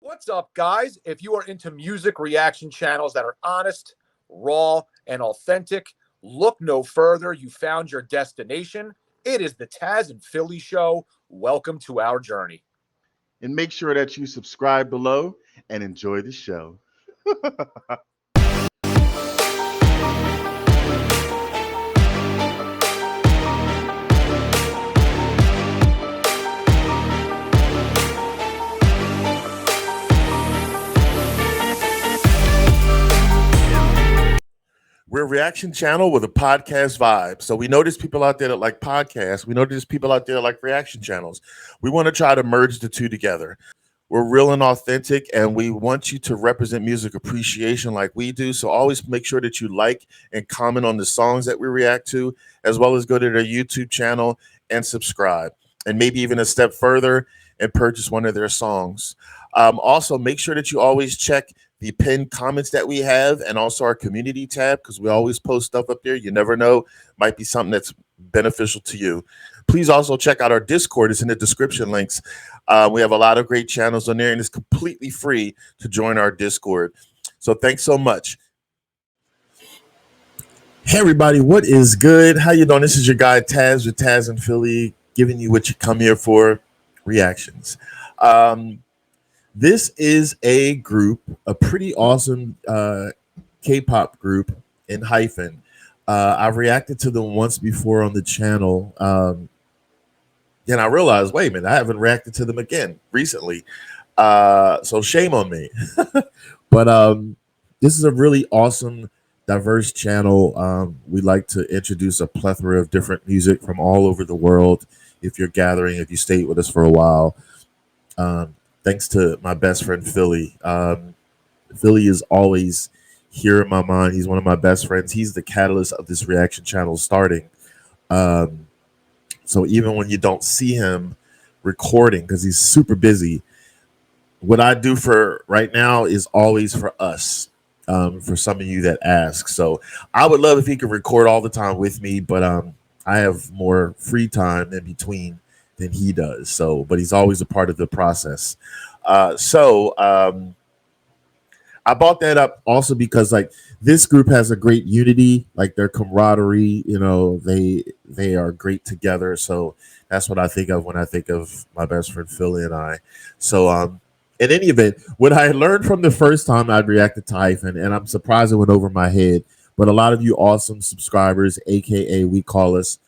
What's up, guys? If you are into music reaction channels that are honest, raw, and authentic, look no further. You found your destination. It is the Tazzz and Philly Show. Welcome to our journey. And make sure that you subscribe below and enjoy the show. We're a reaction channel with a podcast vibe. So we know there's people out there that like podcasts. We know there's people out there that like reaction channels. We want to try to merge the two together. We're real and authentic, and we want you to represent music appreciation like we do. So always make sure that you like and comment on the songs that we react to, as well as go to their YouTube channel and subscribe. And maybe even a step further and purchase one of their songs. Also, make sure that you always check the pinned comments that we have and also our community tab, because we always post stuff up there. You never know, might be something that's beneficial to you. Please also check out our Discord. It's in the description links. We have a lot of great channels on there, and it's completely free to join our Discord. So thanks so much. Hey everybody, what is good? How you doing? This is your guy Tazzz with Tazzz in Philly, giving you what you come here for, reactions. This is a group, a pretty awesome K-pop group, Enhyphen. I've reacted to them once before on the channel. And I realized, wait a minute, I haven't reacted to them again recently. So shame on me. But this is a really awesome, diverse channel. We like to introduce a plethora of different music from all over the world. If you're gathering, if you stayed with us for a while. Thanks to my best friend, Philly. Philly is always here in my mind. He's one of my best friends. He's the catalyst of this reaction channel starting. So even when you don't see him recording, because he's super busy, what I do for right now is always for us, for some of you that ask. So I would love if he could record all the time with me, but I have more free time in between than he does. So, but he's always a part of the process. I bought that up also because like this group has a great unity, like their camaraderie, you know, they are great together. So that's what I think of when I think of my best friend Philly and I. So in any event, what I learned from the first time I reacted to Enhyphen, and I'm surprised it went over my head, but a lot of you awesome subscribers, aka we call us,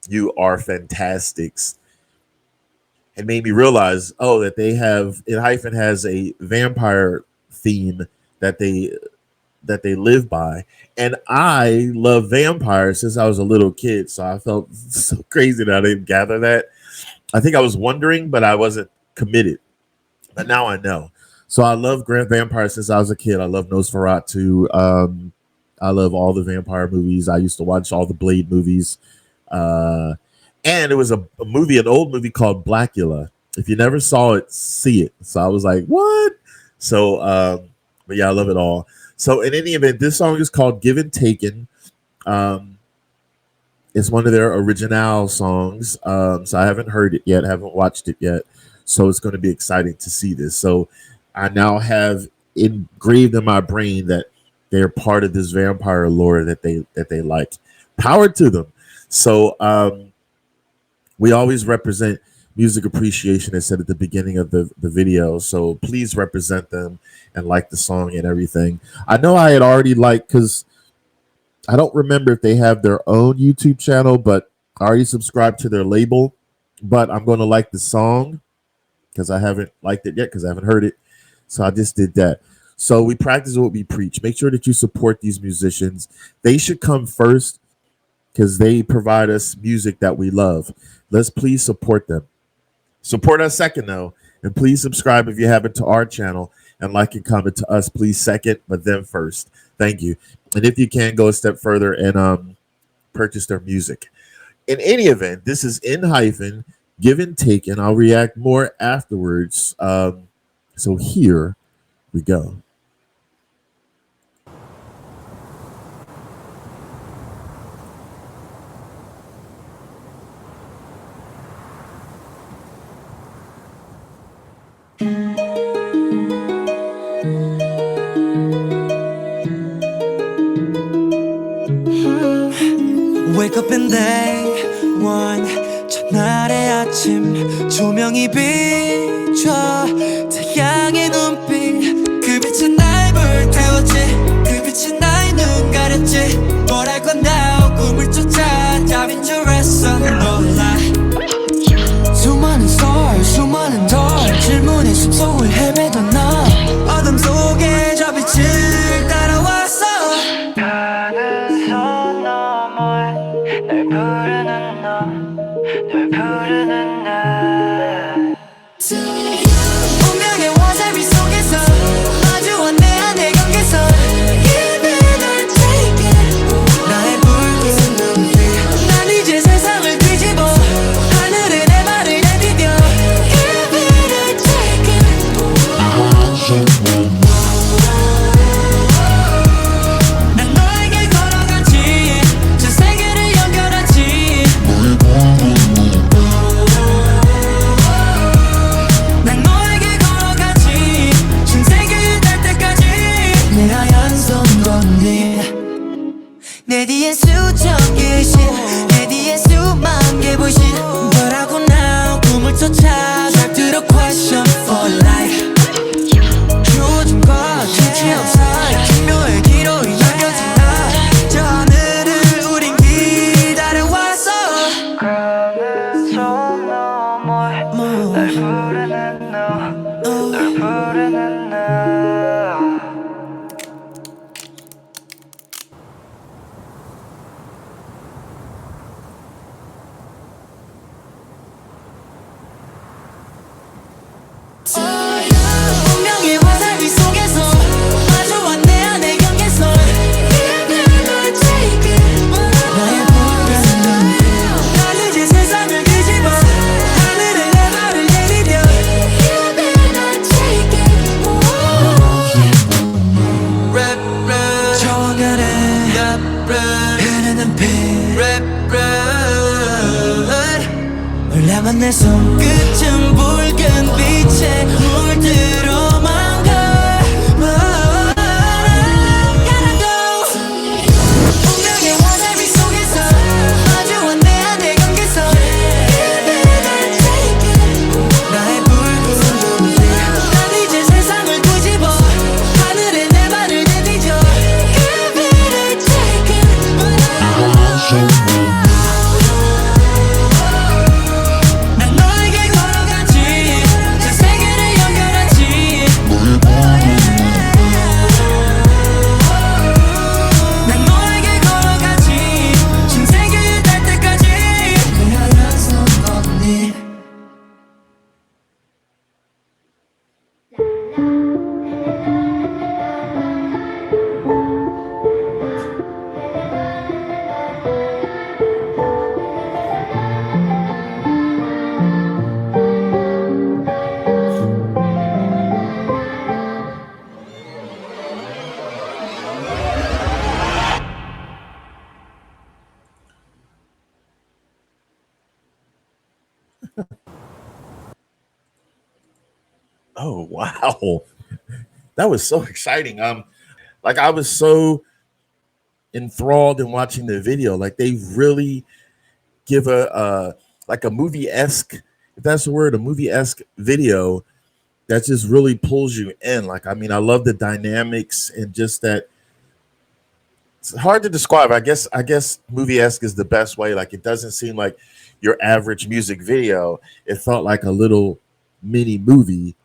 you are fantastics. It made me realize, oh, that they have, Enhyphen has a vampire theme that they live by. And I love vampires since I was a little kid. So I felt so crazy that I didn't gather that. I think I was wondering, but I wasn't committed. But now I know. So I love vampires since I was a kid. I love Nosferatu. I love all the vampire movies. I used to watch all the Blade movies. And it was a movie, an old movie called Blackula. If you never saw it, see it. So I was like, what? So, but yeah, I love it all. So in any event, this song is called Give and Taken. It's one of their original songs. So I haven't heard it yet, haven't watched it yet. So it's going to be exciting to see this. So I now have engraved in my brain that they're part of this vampire lore that they like. Power to them. So we always represent music appreciation, as said at the beginning of the video. So please represent them and like the song and everything. I know I had already liked, because I don't remember if they have their own YouTube channel, but I already subscribed to their label. But I'm going to like the song because I haven't liked it yet, because I haven't heard it. So I just did that. So we practice what we preach. Make sure that you support these musicians. They should come first because they provide us music that we love. Let's please support them. Support us second, though. And please subscribe if you haven't to our channel. And like and comment to us, please second, but then first. Thank you. And if you can, go a step further and purchase their music. In any event, this is Enhyphen, Give and Taken. I'll react more afterwards. So here we go. up in day one 첫날의 아침 조명이 비춰 태양의 눈빛 그 빛은 날 불태웠지 그 빛은 나의 눈 가렸지 뭐랄 건다 꿈을 쫓아 답인 줄 알았어 놀라 수많은 star 수많은 달 질문의 숲속을 헤매던 나 어둠 속에 저 빛을 따라왔어 가는 선 너머에 날 부르는 널 부르는 날 운명의 와사비 속에서 마주한 내 안의 경계선 Give it or take it 나의 붉은 눈빛 난 이제 세상을 뒤집어 하늘에 내 발을 내디뎌 Give it or take it 난 너에게 걸어가지 저 세계를 연결하지 난 너에게 걸어가지 전 세계에 닿을 때까지 내 하얀 손 건네 내 뒤에 수천 개의 신 내 뒤에 수만 개 불신 너라고 나 꿈을 쫓아 잘 들어 question for life 요즘과 빛이 없어 기묘의 기로에 남겨진 나저 하늘을 우린 기다려왔어 가는 손 너머에 날 부르는 널 부르는 날 운명의 화살비 속에서 마주한 내 안의 경계선 Give it or take it 나의 붉은 눈빛 난 이제 세상을 뒤집어 하늘에 내 발을 내디뎌 Give it or take it Rap rap 정원가래 Rap rap 흐르는 피 Rap rap 놀라만 내 손끝은 붉은 빛에 물들어만 가 Gotta go 운명의 화살비 속에서 마주한 내 안의 경계선 Give it or take it 나의 붉은 눈빛 난 이제 세상을 뒤집어 하늘에 내 발을 내디뎌 Give it or take it 난 너에게 걸어가지 전 세계를 연결하지 난 너에게 걸어가지 전 세계에 닿을 때까지 내 하얀 손 건네 Oh wow, that was so exciting. Like I was so enthralled in watching the video. Like they really give a like a movie-esque, if that's the word, a movie-esque video that just really pulls you in. Like I mean, I love the dynamics and just that. It's hard to describe. I guess movie-esque is the best way. Like it doesn't seem like your average music video. It felt like a little mini movie.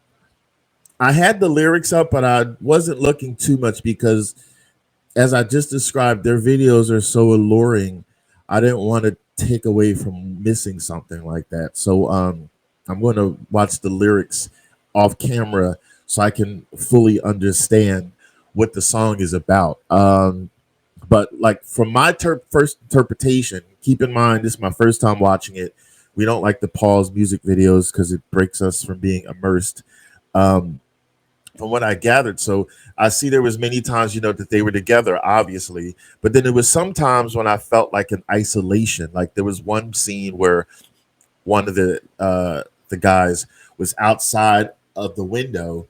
I had the lyrics up, but I wasn't looking too much because, as I just described, their videos are so alluring. I didn't want to take away from missing something like that. So I'm going to watch the lyrics off camera so I can fully understand what the song is about. But like from my first interpretation, keep in mind, this is my first time watching it. We don't like to pause music videos because it breaks us from being immersed. From what I gathered, so I see there was many times, that they were together, obviously, but then there was sometimes when I felt like an isolation. Like there was one scene where one of the guys was outside of the window,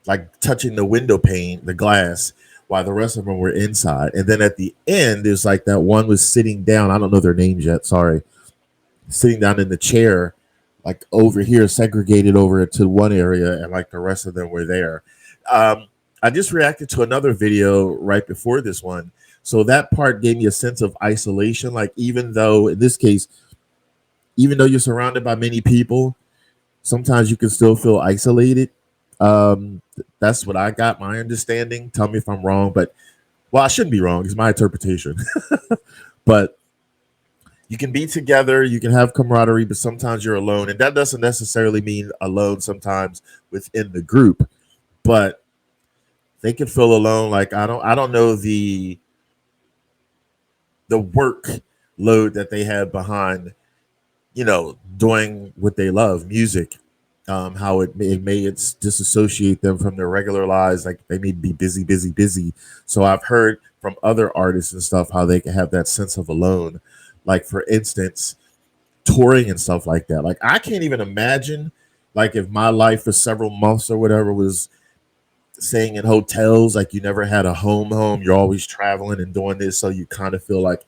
like touching the window pane, the glass, while the rest of them were inside. And then at the end, there's like that one was sitting down. I don't know their names yet. Sorry, sitting down in the chair, like over here, segregated over to one area, and like the rest of them were there. I just reacted to another video right before this one. So that part gave me a sense of isolation. Like, even though in this case, even though you're surrounded by many people, sometimes you can still feel isolated. That's what I got, my understanding. Tell me if I'm wrong, but well, I shouldn't be wrong. It's my interpretation. But you can be together, you can have camaraderie, but sometimes you're alone. And that doesn't necessarily mean alone sometimes within the group, but they can feel alone. Like, I don't know the workload that they have behind, doing what they love, music. How it may disassociate them from their regular lives. Like, they may be busy. So I've heard from other artists and stuff how they can have that sense of alone. Like, for instance, touring and stuff like that. Like, I can't even imagine, like, if my life for several months or whatever was staying in hotels, like you never had a home. You're always traveling and doing this, so you kind of feel like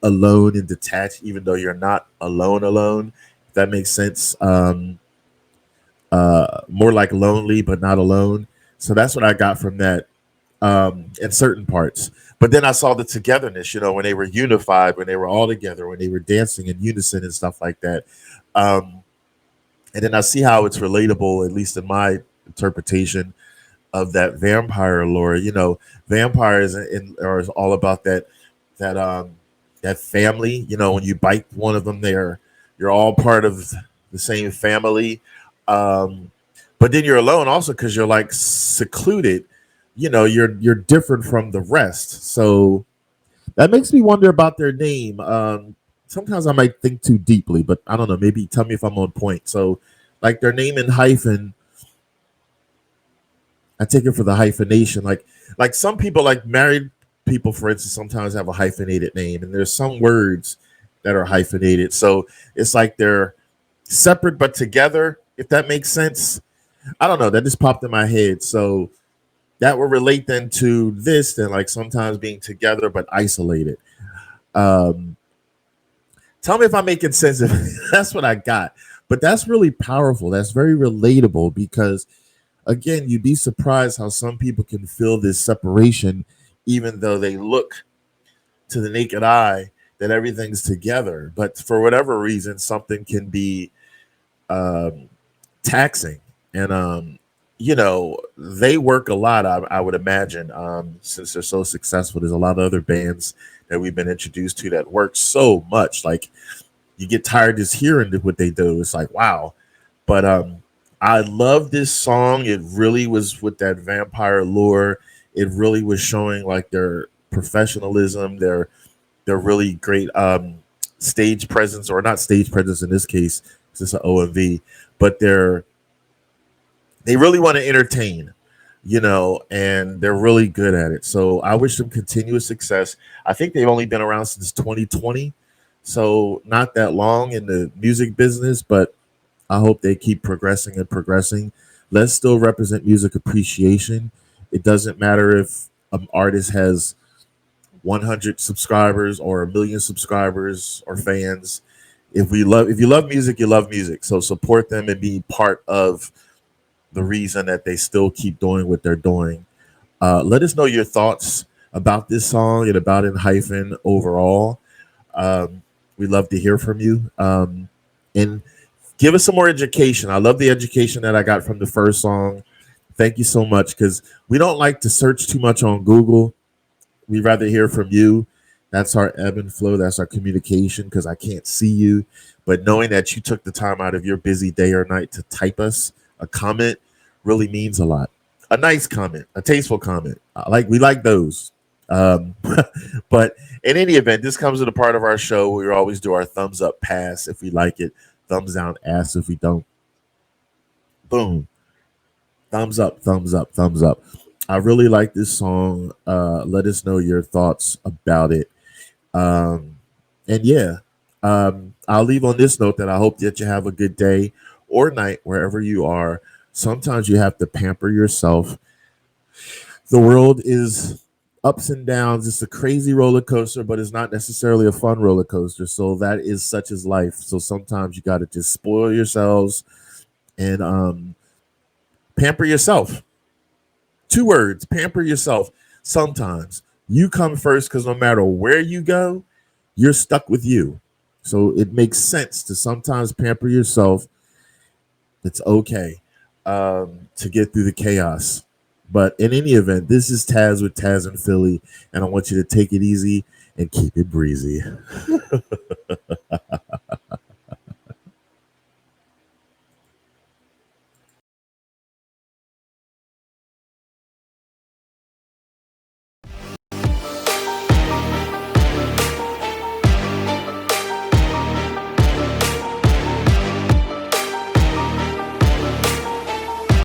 alone and detached, even though you're not alone. If that makes sense. More like lonely, but not alone. So that's what I got from that in certain parts. But then I saw the togetherness, when they were unified, when they were all together, when they were dancing in unison and stuff like that. And then I see how it's relatable, at least in my interpretation of that vampire lore. Vampires are all about that family. When you bite one of them, you're all part of the same family. But then you're alone also because you're like secluded. You're different from the rest. So that makes me wonder about their name. Sometimes I might think too deeply, but I don't know. Maybe tell me if I'm on point. So, like, their name Enhyphen, I take it for the hyphenation. Like some people, like married people, for instance, sometimes have a hyphenated name, and there's some words that are hyphenated. So it's like they're separate but together, if that makes sense. I don't know. That just popped in my head. So that will relate then to this, then, like, sometimes being together but isolated. Tell me if I'm making sense. That's what I got. But that's really powerful. That's very relatable because, again, you'd be surprised how some people can feel this separation, even though they look to the naked eye that everything's together. But for whatever reason, something can be taxing. And, they work a lot, I would imagine, since they're so successful. There's a lot of other bands that we've been introduced to that work so much. Like, you get tired just hearing what they do. It's like, wow. But I love this song. It really was with that vampire lore. It really was showing like their professionalism, their really great stage presence, or not stage presence in this case, because it's an OMV, but they really want to entertain, and they're really good at it. So I wish them continuous success. I think they've only been around since 2020, so not that long in the music business, but I hope they keep progressing and progressing. Let's still represent music appreciation. It doesn't matter if an artist has 100 subscribers or 1 million subscribers or fans. If you love music, you love music. So support them and be part of the reason that they still keep doing what they're doing. Let us know your thoughts about this song and about Enhyphen overall. We'd love to hear from you. And give us some more education. I love the education that I got from the first song. Thank you so much, because we don't like to search too much on Google. We'd rather hear from you. That's our ebb and flow. That's our communication, because I can't see you. But knowing that you took the time out of your busy day or night to type us a comment really means a lot. A nice comment, a tasteful comment. We like those. But in any event, this comes to the part of our show where we always do our thumbs up pass if we like it, thumbs down ass if we don't. Boom. Thumbs up, thumbs up, thumbs up. I really like this song. Let us know your thoughts about it. And yeah, I'll leave on this note that I hope that you have a good day or night wherever you are. Sometimes you have to pamper yourself. The world is ups and downs. It's a crazy roller coaster, but it's not necessarily a fun roller coaster. So that is such as life. So sometimes you got to just spoil yourselves and pamper yourself. 2 words, pamper yourself. Sometimes you come first because no matter where you go, you're stuck with you. So it makes sense to sometimes pamper yourself. It's okay to get through the chaos. But in any event, this is Tazzz with Tazzz in Philly, and I want you to take it easy and keep it breezy.